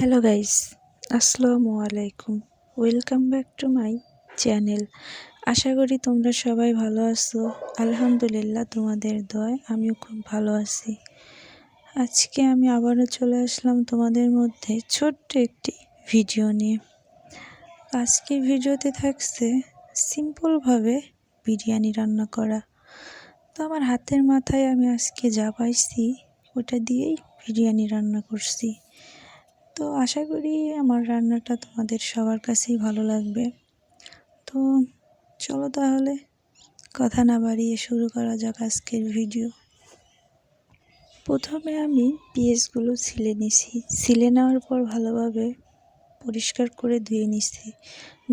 Hello guys, আসসালামু আলাইকুম। Welcome back to my channel. আশা করি তোমরা সবাই ভালো আছো। আলহামদুলিল্লাহ, তোমাদের দোয়ায় আমিও খুব ভালো আছি। আজকে আমি আবারও চলে আসলাম তোমাদের মধ্যে ছোট্ট একটি ভিডিও নিয়ে। আজকের ভিডিওতে থাকছে সিম্পলভাবে বিরিয়ানি রান্না করা। তো আমার হাতের মাথায় আমি আজকে যা পাইছি ওটা দিয়েই বিরিয়ানি রান্না করছি। তো আশা করি আমার রান্নাটা তোমাদের সবার কাছেই ভালো লাগবে। তো চলো তাহলে কথা না বাড়িয়ে শুরু করা যাক আজকের ভিডিও। প্রথমে আমি পেঁয়াজগুলো ছিলে নিছি। ছিলে নেওয়ার পর ভালোভাবে পরিষ্কার করে ধুয়ে নিছি।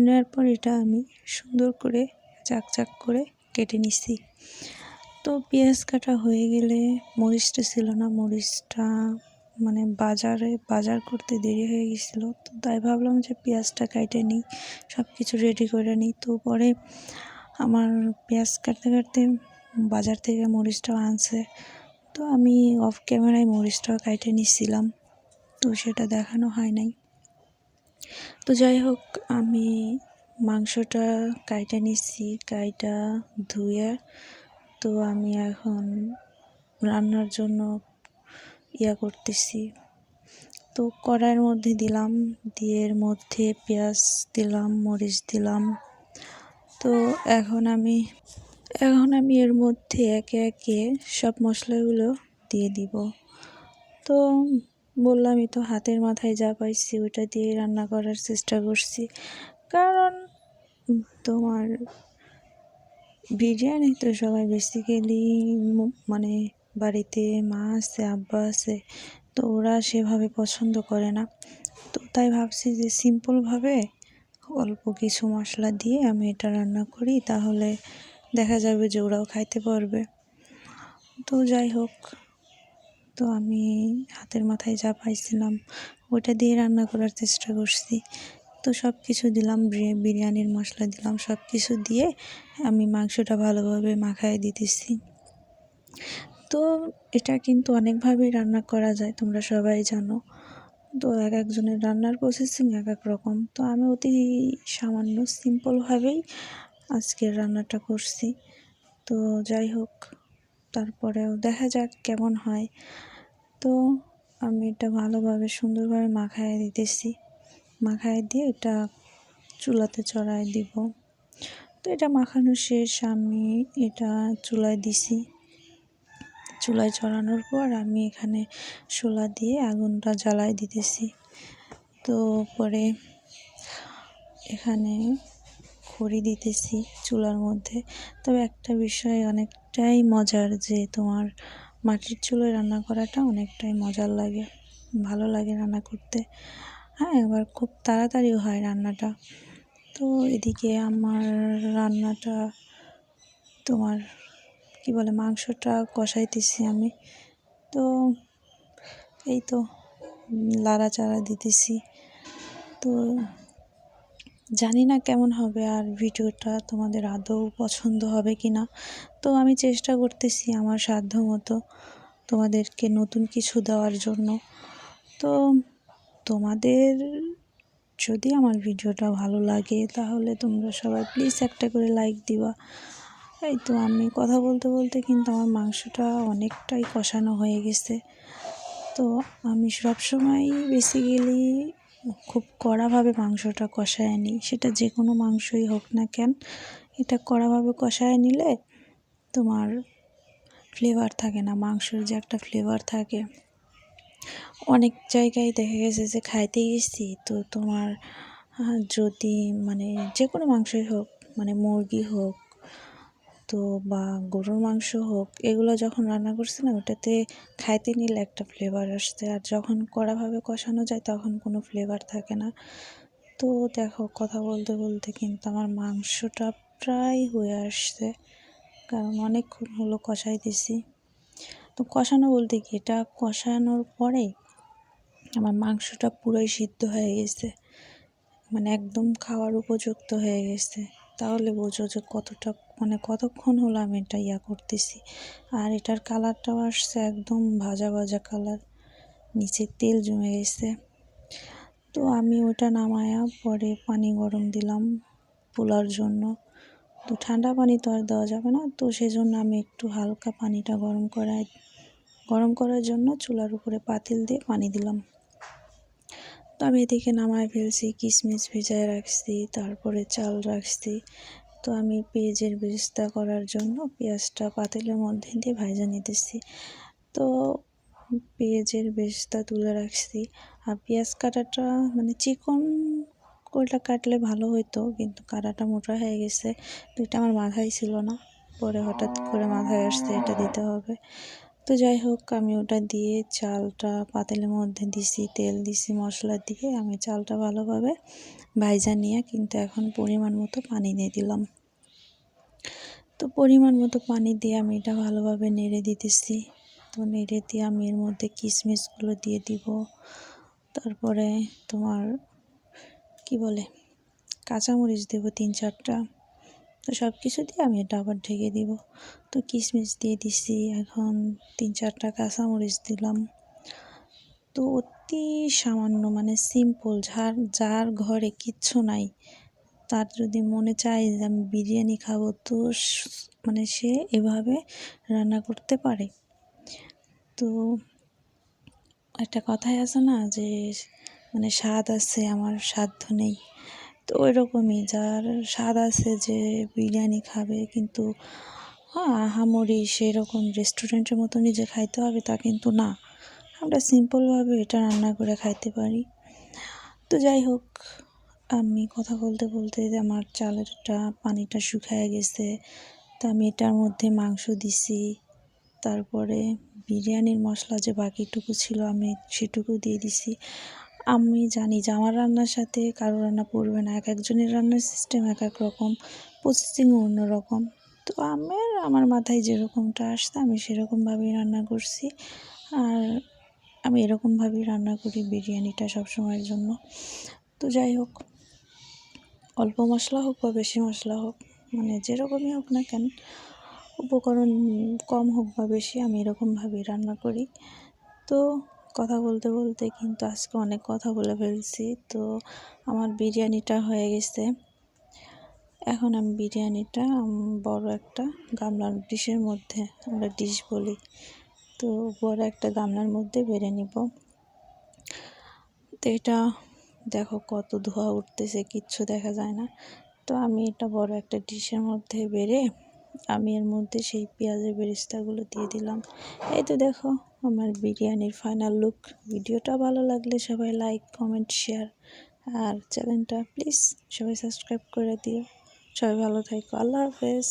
নেওয়ার পর এটা আমি সুন্দর করে চাক করে কেটে নিছি। তো পেঁয়াজ কাটা হয়ে গেলে মরিচটা ছিল না, মরিচটা বাজার করতে দেরি হয়ে গেছিলো। তো তাই ভাবলাম যে পেঁয়াজটা কাটে নিই, সব কিছু রেডি করে নিই। তো পরে আমার পেঁয়াজ কাটতে বাজার থেকে মরিচটাও আনছে। তো আমি অফ ক্যামেরায় মরিচটাও কাটে নিচ্ছিলাম, তো সেটা দেখানো হয় নাই। তো যাই হোক, আমি মাংসটা কাইটা নিচ্ছি, কাইটা ধুয়ে তো আমি এখন রান্নার জন্য করতেছি। তো কড়াইয়ের মধ্যে দিলাম, দিয়ে এর মধ্যে পেঁয়াজ দিলাম, মরিচ দিলাম। তো এখন আমি এর মধ্যে একে একে সব মশলাগুলো দিয়ে দিব। তো বললামই তো, হাতের মাথায় যা পাইছি ওটা দিয়ে রান্না করার চেষ্টা করছি। কারণ তোমার বিরিয়ানি তো সবাই বেসিক্যালি বাড়িতে মা আছে, আব্বা আছে, তো ওরা সেভাবে পছন্দ করে না। তো তাই ভাবছি যে সিম্পলভাবে অল্প কিছু মশলা দিয়ে আমি এটা রান্না করি, তাহলে দেখা যাবে যে ওরাও খাইতে পারবে। তো যাই হোক, তো আমি হাতের মাথায় যা পাইছিলাম ওটা দিয়ে রান্না করার চেষ্টা করছি। তো সব কিছু দিলাম, বিরিয়ানির মশলা দিলাম, সব কিছু দিয়ে আমি মাংসটা ভালোভাবে মাখায় দিতেছি। তো এটা কিন্তু অনেকভাবেই রান্না করা যায়, তোমরা সবাই জানো। তো এক একজনের রান্নার প্রসেসিং এক এক রকম। তো আমি অতি সামান্য সিম্পলভাবেই আজকের রান্নাটা করছি। তো যাই হোক, তারপরেও দেখা যাক কেমন হয়। তো আমি এটা ভালোভাবে সুন্দরভাবে মাখায় দিতেছি। মাখায় দিয়ে এটা চুলাতে চড়ায় দিব। তো এটা মাখানো শেষ, আমি এটা চুলায় দিছি। চুলায় চড়ানোর পর আমি এখানে শোলা দিয়ে আগুনটা জ্বালায় দিতেছি। তো পরে এখানে খড়ি দিতেছি চুলার মধ্যে। তবে একটা বিষয় অনেকটাই মজার, যে তোমার মাটির চুলায় রান্না করাটা অনেকটাই মজার লাগে, ভালো লাগে রান্না করতে। হ্যাঁ, এবার খুব তাড়াতাড়িও হয় রান্নাটা। তো এদিকে আমার রান্নাটা তোমার মাংসটা কষাইতেছি আমি। তো এই তো লাড়াচাড়া দিতেছি। তো জানি না কেমন হবে, আর ভিডিওটা তোমাদের আদৌ পছন্দ হবে কি না। তো আমি চেষ্টা করতেছি আমার সাধ্য মতো তোমাদেরকে নতুন কিছু দেওয়ার জন্য। তো তোমাদের যদি আমার ভিডিওটা ভালো লাগে, তাহলে তোমরা সবাই প্লিজ একটা করে লাইক দিবা। এই তো আমি কথা বলতে বলতে কিন্তু আমার মাংসটা অনেকটাই কষানো হয়ে গেছে। তো আমি সবসময়ই বেসিক্যালি খুব কড়াভাবে মাংসটা কষায় নিই, সেটা যে কোনো মাংসই হোক না কেন। এটা কড়াভাবে কষায় নিলে তোমার ফ্লেভার থাকে না, মাংসের যে একটা ফ্লেভার থাকে। অনেক জায়গায় দেখা গেছে যে খাইতে গেছি, তো তোমার যদি যে কোনো মাংসই হোক, মুরগি হোক তো বা গরুর মাংস হোক, এগুলো যখন রান্না করছে না, ওটাতে খাইতে নিলে একটা ফ্লেভার আসছে, আর যখন কড়াভাবে কষানো যায় তখন কোনো ফ্লেভার থাকে না। তো দেখো, কথা বলতে বলতে কিন্তু আমার মাংসটা প্রায় হয়ে আসছে, কারণ অনেকক্ষণ হলো কষাই দিছি। তো কষানো বলতে কি, এটা কষানোর পরে আমার মাংসটা পুরোই সিদ্ধ হয়ে গেছে, একদম খাওয়ার উপযুক্ত হয়ে গেছে। তাহলে বোঝো যে কতক্ষণ হলো আমি এটা করতেছি। আর এটার কালারটাও আসছে একদম ভাজা ভাজা কালার, নিচে তেল জমে গেছে। তো আমি ওটা নামায়া পরে পানি গরম দিলাম পোলার জন্য। তো ঠান্ডা পানি তো আর দেওয়া যাবে না, তো সেজন্য আমি একটু হালকা পানিটা গরম করার জন্য চুলার উপরে পাতিল দিয়ে পানি দিলাম। তো আমি এদিকে নামায় ফেলছি, কিশমিশ ভিজায় রাখছি, তারপরে চাল রাখছি। তো আমি পেঁয়াজের বেরেস্তা করার জন্য পেঁয়াজটা পাতিলের মধ্যে দিয়ে ভাজা নিতেছি। তো পেঁয়াজের বেরেস্তা তুলে রাখছি। আর পেঁয়াজ কাটাটা মানে চিকন করে কাটলে ভালো হতো, কিন্তু কাটাটা মোটা হয়ে গেছে। তো এটা আমার মাথায় ছিল না, পরে হঠাৎ করে মাথায় আসছে এটা দিতে হবে। তো যাই হোক, আমি ওটা দিয়ে চালটা পাতিলের মধ্যে দিছি, তেল দিছি, মশলা দিয়ে আমি চালটা ভালোভাবে ভাজা নিয়ে কিন্তু এখন পরিমাণ মতো পানি দিয়ে দিলাম। তো পরিমাণ মতো পানি দিয়ে আমি এটা ভালোভাবে নেড়ে দিতেছি। তো নেড়ে দিয়ে আমি এর মধ্যে কিশমিশগুলো দিয়ে দিব, তারপরে তোমার কি বলে কাঁচামরিচ দেব 3-4টা। তো সব কিছু দিয়ে আমি এটা আবার ঢেকে দিব। তো কিশমিশ দিয়ে দিছি, এখন 3-4টা কাঁচামরিচ দিলাম। তো অতি সামান্য মানে সিম্পল, যার ঘরে কিচ্ছু নাই, তার যদি মনে চায় যে আমি বিরিয়ানি খাবো, তো মানে সে এভাবে রান্না করতে পারে। তো একটা কথাই আছে না যে মানে স্বাদ আছে আমার সাধ্য নেই, তো ওই রকমই যার স্বাদ আছে যে বিরিয়ানি খাবে, কিন্তু হ্যাঁ আহামরি সেরকম রেস্টুরেন্টের মতনই যে খাইতে হবে তা কিন্তু না, আমরা সিম্পলভাবে এটা রান্না করে খাইতে পারি। তো যাই হোক, আমি কথা বলতে বলতে আমার চালেরটা পানিটা শুকায় গেছে। তো আমি এটার মধ্যে মাংস দিছি, তারপরে বিরিয়ানির মশলা যে বাকিটুকু ছিল আমি সেটুকু দিয়ে দিছি। আমি জানি যে আমার রান্নার সাথে কারো রান্না পড়বে না, এক একজনের রান্নার সিস্টেম এক এক রকম, প্রসেসিংও অন্যরকম। তো আমার মাথায় যেরকমটা আসছে আমি সেরকমভাবেই রান্না করছি। আর আমি এরকমভাবেই রান্না করি বিরিয়ানিটা সবসময়ের জন্য। তো যাই হোক, অল্প মশলা হোক বা বেশি মশলা হোক, মানে যেরকমই হোক না কেন, উপকরণ কম হোক বা বেশি, আমি এরকমভাবেই রান্না করি। তো কথা বলতে বলতে কিন্তু আজকে অনেক কথা বলে ফেলছি। তো আমার বিরিয়ানিটা হয়ে গেছে। এখন আমি বিরিয়ানিটা বড় একটা গামলার ডিশের মধ্যে, আমরা ডিশ বলি, তো বড় একটা গামলার মধ্যে বেড়ে নিব। তো এটা দেখো কত ধোঁয়া উঠতেছে, কিচ্ছু দেখা যায় না। তো আমি এটা বড় একটা ডিশের মধ্যে বেড়ে আমি এর মধ্যে সেই পেঁয়াজের বেরেস্তাগুলো দিয়ে দিলাম। এই তো দেখো আমার বিরিয়ানির ফাইনাল লুক। ভিডিওটা ভালো লাগলে সবাই লাইক, কমেন্ট, শেয়ার, আর চ্যানেলটা প্লিজ সবাই সাবস্ক্রাইব করে দিও। সবাই ভালো থাকো, আল্লাহ হাফেজ।